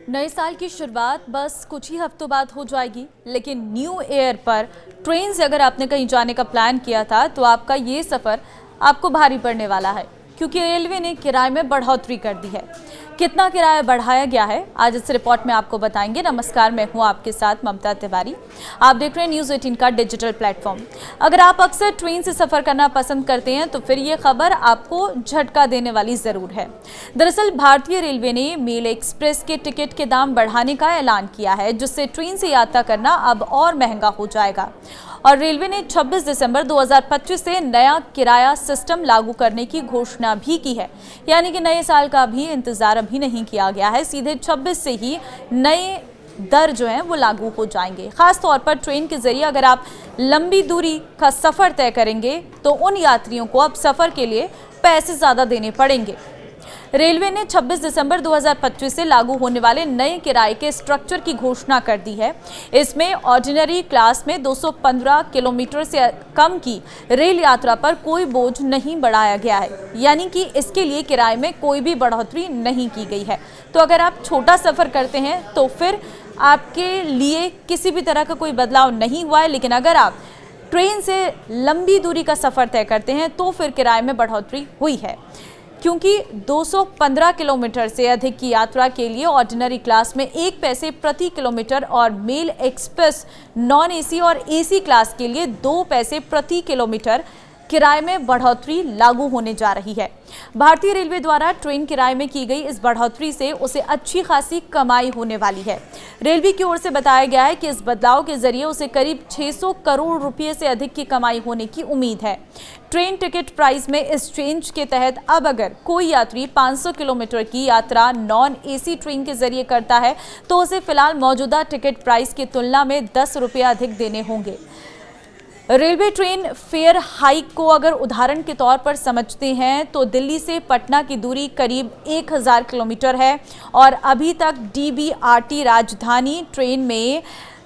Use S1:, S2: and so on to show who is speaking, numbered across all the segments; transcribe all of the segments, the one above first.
S1: नए साल की शुरुआत बस कुछ ही हफ्तों बाद हो जाएगी, लेकिन न्यू ईयर पर ट्रेन से अगर आपने कहीं जाने का प्लान किया था तो आपका ये सफ़र आपको भारी पड़ने वाला है, क्योंकि रेलवे ने किराए में बढ़ोतरी कर दी है। कितना किराया बढ़ाया गया है, आज इस रिपोर्ट में आपको बताएंगे। नमस्कार, मैं हूं आपके साथ ममता तिवारी। आप देख रहे हैं न्यूज़ 18 का डिजिटल प्लेटफॉर्म। अगर आप अक्सर ट्रेन से सफ़र करना पसंद करते हैं तो फिर ये खबर आपको झटका देने वाली ज़रूर है। दरअसल भारतीय रेलवे ने मेल एक्सप्रेस के टिकट के दाम बढ़ाने का ऐलान किया है, जिससे ट्रेन से यात्रा करना अब और महंगा हो जाएगा। और रेलवे ने 26 दिसंबर 2025 से नया किराया सिस्टम लागू करने की घोषणा भी की है। यानी कि नए साल का भी इंतजार अभी नहीं किया गया है, सीधे 26 से ही नए दर जो हैं वो लागू हो जाएंगे। खास तौर पर ट्रेन के जरिए अगर आप लंबी दूरी का सफ़र तय करेंगे तो उन यात्रियों को अब सफ़र के लिए पैसे ज़्यादा देने पड़ेंगे। रेलवे ने 26 दिसंबर 2025 से लागू होने वाले नए किराए के स्ट्रक्चर की घोषणा कर दी है। इसमें ऑर्डिनरी क्लास में 215 किलोमीटर से कम की रेल यात्रा पर कोई बोझ नहीं बढ़ाया गया है, यानी कि इसके लिए किराए में कोई भी बढ़ोतरी नहीं की गई है। तो अगर आप छोटा सफ़र करते हैं तो फिर आपके लिए किसी भी तरह का कोई बदलाव नहीं हुआ है, लेकिन अगर आप ट्रेन से लंबी दूरी का सफ़र तय करते हैं तो फिर किराए में बढ़ोतरी हुई है, क्योंकि 215 किलोमीटर से अधिक की यात्रा के लिए ऑर्डिनरी क्लास में 1 पैसे प्रति किलोमीटर और मेल एक्सप्रेस नॉन एसी और एसी क्लास के लिए 2 पैसे प्रति किलोमीटर किराए में बढ़ोतरी लागू होने जा रही है। भारतीय रेलवे द्वारा ट्रेन किराए में की गई इस बढ़ोतरी से उसे अच्छी खासी कमाई होने वाली है। रेलवे की ओर से बताया गया है कि इस बदलाव के जरिए उसे करीब 600 करोड़ रुपए से अधिक की कमाई होने की उम्मीद है। ट्रेन टिकट प्राइस में इस चेंज के तहत अब अगर कोई यात्री 500 किलोमीटर की यात्रा नॉन एसी ट्रेन के जरिए करता है तो उसे फिलहाल मौजूदा टिकट प्राइस की तुलना में 10 रुपये अधिक देने होंगे। रेलवे ट्रेन फेयर हाइक को अगर उदाहरण के तौर पर समझते हैं तो दिल्ली से पटना की दूरी करीब 1000 किलोमीटर है और अभी तक डीबीआरटी राजधानी ट्रेन में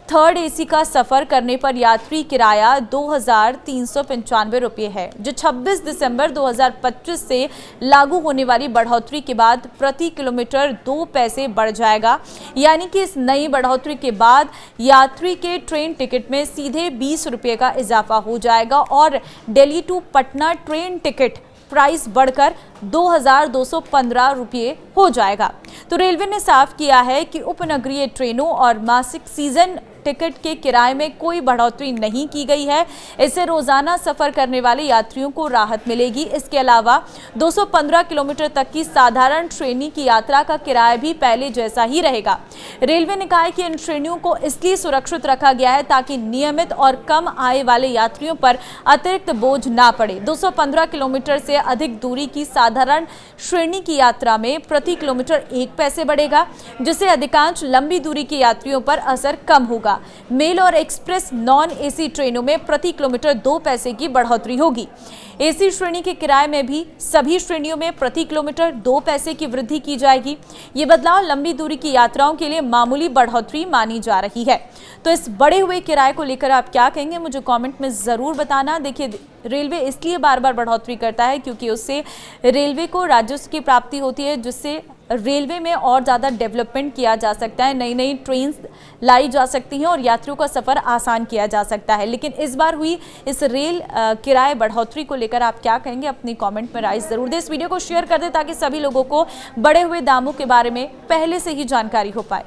S1: थर्ड एसी का सफ़र करने पर यात्री किराया 2395 रुपये है, जो 26 दिसंबर 2025 से लागू होने वाली बढ़ोतरी के बाद प्रति किलोमीटर 2 पैसे बढ़ जाएगा। यानी कि इस नई बढ़ोतरी के बाद यात्री के ट्रेन टिकट में सीधे 20 रुपये का इजाफा हो जाएगा और Delhi to Patna train ticket price बढ़कर 2215 रुपये हो जाएगा। तो रेलवे ने साफ किया है कि उपनगरीय ट्रेनों और मासिक सीजन टिकट के किराए में कोई बढ़ोतरी नहीं की गई है। इससे रोजाना सफर करने वाले यात्रियों को राहत मिलेगी। इसके अलावा 215 किलोमीटर तक की साधारण श्रेणी की यात्रा का किराया भी पहले जैसा ही रहेगा। रेलवे ने कहा है कि इन श्रेणियों को इसलिए सुरक्षित रखा गया है ताकि नियमित और कम आय वाले यात्रियों पर अतिरिक्त बोझ ना पड़े। 215 किलोमीटर से अधिक दूरी की साधारण श्रेणी की यात्रा में प्रति किलोमीटर 1 पैसे बढ़ेगा, जिससे अधिकांश लंबी दूरी के यात्रियों पर असर कम होगा। मेल और एक्सप्रेस नॉन एसी ट्रेनों में प्रति किलोमीटर 2 पैसे की बढ़ोतरी होगी। एसी श्रेणी के किराए में भी सभी श्रेणियों में प्रति किलोमीटर 2 पैसे की वृद्धि की जाएगी। ये बदलाव लंबी दूरी की यात्राओं के लिए मामूली बढ़ोतरी मानी जा रही है। तो इस बढ़े हुए किराए को लेकर आप क्या कहेंगे, मुझे कमेंट में ज़रूर बताना। देखिए, रेलवे इसलिए बार बार बढ़ोतरी करता है क्योंकि उससे रेलवे को राजस्व की प्राप्ति होती है, जिससे रेलवे में और ज़्यादा डेवलपमेंट किया जा सकता है, नई नई ट्रेन लाई जा सकती हैं और यात्रियों का सफ़र आसान किया जा सकता है। लेकिन इस बार हुई इस रेल किराए बढ़ोतरी को लेकर आप क्या कहेंगे, अपनी कमेंट में राय ज़रूर दें। इस वीडियो को शेयर कर दें ताकि सभी लोगों को बढ़े हुए दामों के बारे में पहले से ही जानकारी हो पाए।